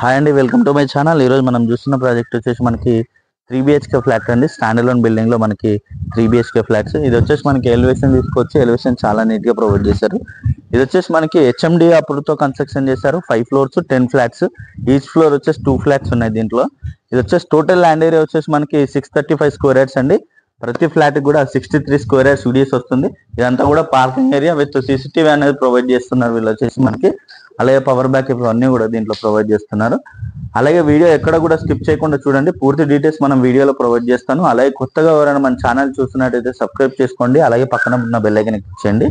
Hi అండి, welcome to my channel. ఈరోజు మనం చూస్తున్న ప్రాజెక్ట్ వచ్చేసి మనకి 3 BHK ఫ్లాట్ అండి. స్టాండ్ అలోన్ బిల్డింగ్ లో మనకి 3 BHK ఫ్లాట్స్. ఇది వచ్చేసి మనకి ఎలివేషన్ తీసుకొచ్చి ఎలివేషన్ చాలా నీట్ గా ప్రొవైడ్ చేశారు. ఇది వచ్చేసి మనకి HMD అప్పుడుతో కన్స్ట్రక్షన్ చేశారు. 5 floors 10 flats. ఈచ్ ఫ్లోర్ వచ్చేసి 2 flats ఉన్నాయి దీంట్లో. ఇది వచ్చేసి టోటల్ ల్యాండ్ ఏరియా వచ్చేసి మనకి 635 square yards అండి. ప్రతి ఫ్లాట్ కూడా 63 square yards UDS వస్తుంది. ఇదంతా కూడా పార్కింగ్ ఏరియా విత్ CCTV అనేది ప్రొవైడ్ చేస్తున్నారు వీళ్ళు వచ్చేసి మనకి. అలాగే పవర్ బ్యాకప్ అన్ని కూడా దీంట్లో ప్రొవైడ్ చేస్తున్నారు. అలాగే వీడియో ఎక్కడ కూడా స్కిప్ చేయకుండా చూడండి, పూర్తి డీటెయిల్స్ మనం వీడియోలో ప్రొవైడ్ చేస్తాను. అలాగే కొత్తగా ఎవరైనా మన ఛానల్ చూస్తున్నట్టయితే సబ్స్క్రైబ్ చేసుకోండి. అలాగే పక్కన ఉన్న బెల్ ఐకాన్ క్లిక్ చేయండి.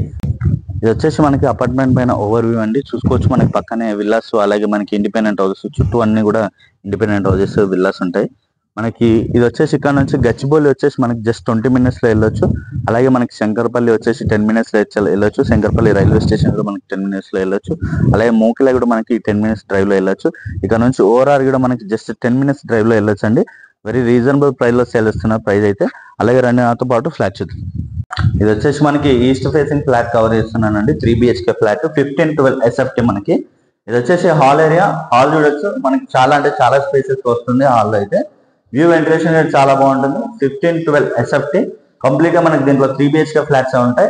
ఇది వచ్చేసి మనకి అపార్ట్మెంట్ పైన ఓవర్ వ్యూ అండి. చూసుకోవచ్చు మనకి పక్కనే విల్లాస్, అలాగే మనకి ఇండిపెండెంట్ హౌసెస్, చుట్టూ అన్ని కూడా ఇండిపెండెంట్ హౌసెస్ విల్లాస్ ఉంటాయి మనకి. ఇది వచ్చేసి ఇక్కడ నుంచి గచ్చిబౌలి వచ్చేసి మనకి జస్ట్ 20 minutes లో వెళ్ళొచ్చు. అలాగే మనకి శంకరపల్లి వచ్చేసి 10 minutes లో వెళ్ళొచ్చు. శంకరపల్లి రైల్వే స్టేషన్ కూడా మనకి 10 minutes లో వెళ్ళొచ్చు. అలాగే మోకిలా కూడా మనకి 10 minutes డ్రైవ్ లో వెళ్ళొచ్చు. ఇక్కడ నుంచి ఓఆర్ఆర్ కూడా మనకి జస్ట్ 10 minutes డ్రైవ్ లో వెళ్ళొచ్చు అండి. వెరీ రీజనబుల్ ప్రైస్ లో సేల్ ఇస్తున్న ప్రైస్ అయితే. అలాగే నాతో పాటు ఫ్లాట్ చూద్దాం. ఇది వచ్చేసి మనకి ఈస్ట్ ఫేసింగ్ ఫ్లాట్ కవర్ చేస్తున్నానండి. 3 BHK ఫ్లాట్ 1512 SFT మనకి. ఇది వచ్చేసి హాల్ ఏరియా. హాల్ చూడొచ్చు మనకి చాలా అంటే చాలా స్పేసెస్ వస్తుంది హాల్ అయితే. వ్యూ వెంటిలేషన్ రేట్ చాలా బాగుంటుంది. 1512 SFT కంప్లీట్ గా మనకి దీంట్లో 3 BHK ఫ్లాట్స్ ఉంటాయి.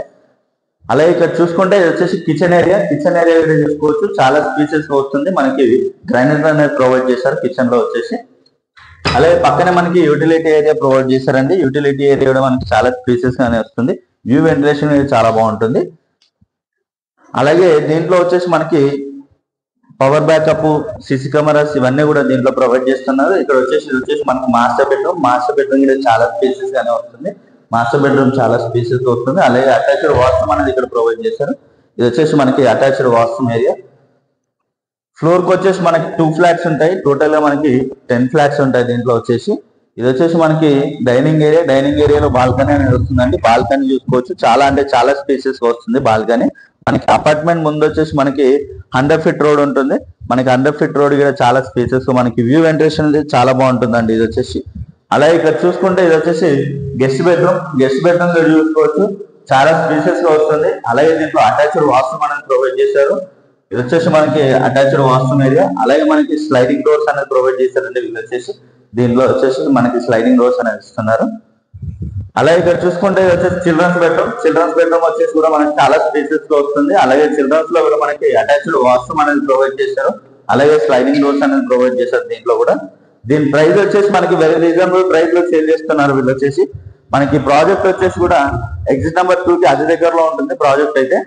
అలాగే ఇక్కడ చూసుకుంటే ఇది వచ్చేసి కిచెన్ ఏరియా. కిచెన్ ఏరియా కూడా చూసుకోవచ్చు, చాలా స్పేసెస్ వస్తుంది మనకి. గ్రైండర్ అనేది ప్రొవైడ్ చేశారు కిచెన్ లో వచ్చేసి. అలాగే పక్కనే మనకి యూటిలిటీ ఏరియా ప్రొవైడ్ చేశారండి. యూటిలిటీ ఏరియా కూడా మనకి చాలా స్పేసెస్ గానే వస్తుంది. వ్యూ వెంటిలేషన్ చాలా బాగుంటుంది. అలాగే దీంట్లో వచ్చేసి మనకి పవర్ బ్యాకప్, సిసి కెమెరాస్ ఇవన్నీ కూడా దీంట్లో ప్రొవైడ్ చేస్తున్నారు. ఇక్కడ వచ్చేసి మనకి మాస్టర్ బెడ్రూమ్. మాస్టర్ బెడ్రూమ్ కూడా చాలా స్పేసెస్ గానే వస్తుంది. మాస్టర్ బెడ్రూమ్ చాలా స్పేసెస్ వస్తుంది. అలాగే అటాచ్డ్ వాష్రూమ్ అనేది ఇక్కడ ప్రొవైడ్ చేశారు. ఇది వచ్చేసి మనకి అటాచ్డ్ వాష్రూమ్ ఏరియా. ఫ్లోర్ కి వచ్చేసి మనకి 2 flats ఉంటాయి. టోటల్ గా మనకి 10 flats ఉంటాయి దీంట్లో వచ్చేసి. ఇది వచ్చేసి మనకి డైనింగ్ ఏరియా. డైనింగ్ ఏరియాలో బాల్కనీ అనేది వస్తుందండి. బాల్కనీ చూసుకోవచ్చు, చాలా అంటే చాలా స్పేసెస్ వస్తుంది బాల్కనీ మనకి. అపార్ట్మెంట్ ముందు వచ్చేసి మనకి 100 feet రోడ్ ఉంటుంది. మనకి 100 feet రోడ్ కూడా చాలా స్పేసెస్ మనకి. వ్యూ వెంటిలేషన్ చాలా బాగుంటుందండి ఇది వచ్చేసి. అలాగే ఇక్కడ చూసుకుంటే ఇది వచ్చేసి గెస్ట్ బెడ్రూమ్. గెస్ట్ బెడ్రూమ్ కూడా చూసుకోవచ్చు, చాలా స్పేసెస్ గా వస్తుంది. అలాగే దీంట్లో అటాచ్డ్ వాష్రూమ్ అనేది ప్రొవైడ్ చేశారు. ఇది వచ్చేసి మనకి అటాచ్డ్ వాష్రూమ్ ఏరియా. అలాగే మనకి స్లైడింగ్ డోర్స్ అనేది ప్రొవైడ్ చేశారండి వీళ్ళు వచ్చేసి. దీంట్లో వచ్చేసి మనకి స్లైడింగ్ డోర్స్ అనేది ఇస్తున్నారు. అలాగే ఇక్కడ చూసుకుంటే వచ్చేసి చిల్డ్రన్స్ బెడ్రూమ్. చిల్డ్రన్స్ బెడ్రూమ్ వచ్చేసి కూడా మనకి చాలా స్పేసెస్ లో వస్తుంది. అలాగే చిల్డ్రన్స్ లో కూడా మనకి అటాచ్డ్ వాష్రూమ్ అనేది ప్రొవైడ్ చేశారు. అలాగే స్లైడింగ్ డోర్స్ అనేది ప్రొవైడ్ చేశారు దీంట్లో కూడా. దీని ప్రైస్ వచ్చేసి మనకి వెరీ రీజనబుల్ ప్రైస్ లో సేల్ చేస్తున్నారు వీళ్ళు వచ్చేసి. మనకి ప్రాజెక్ట్ వచ్చేసి కూడా ఎగ్జిట్ నెంబర్ 2 కి అతి దగ్గరలో ఉంటుంది ప్రాజెక్ట్ అయితే.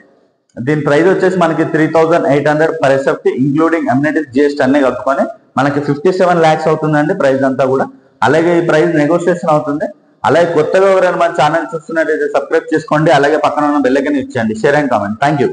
దీని ప్రైస్ వచ్చేసి మనకి 3800 per SFT including amenities GST అన్ని కలుపుకొని మనకి 57 lakhs అవుతుందండి ప్రైస్ అంతా కూడా. అలాగే ఈ ప్రైస్ నెగోషియేషన్ అవుతుంది. అలాగే కొత్తగా ఎవరైనా మన ఛానల్ చూస్తున్నట్టయితే సబ్స్క్రైబ్ చేసుకోండి. అలాగే పక్కన ఉన్న బెల్ ఐకాన్ ఇచ్చేయండి. Share and comment. Thank you.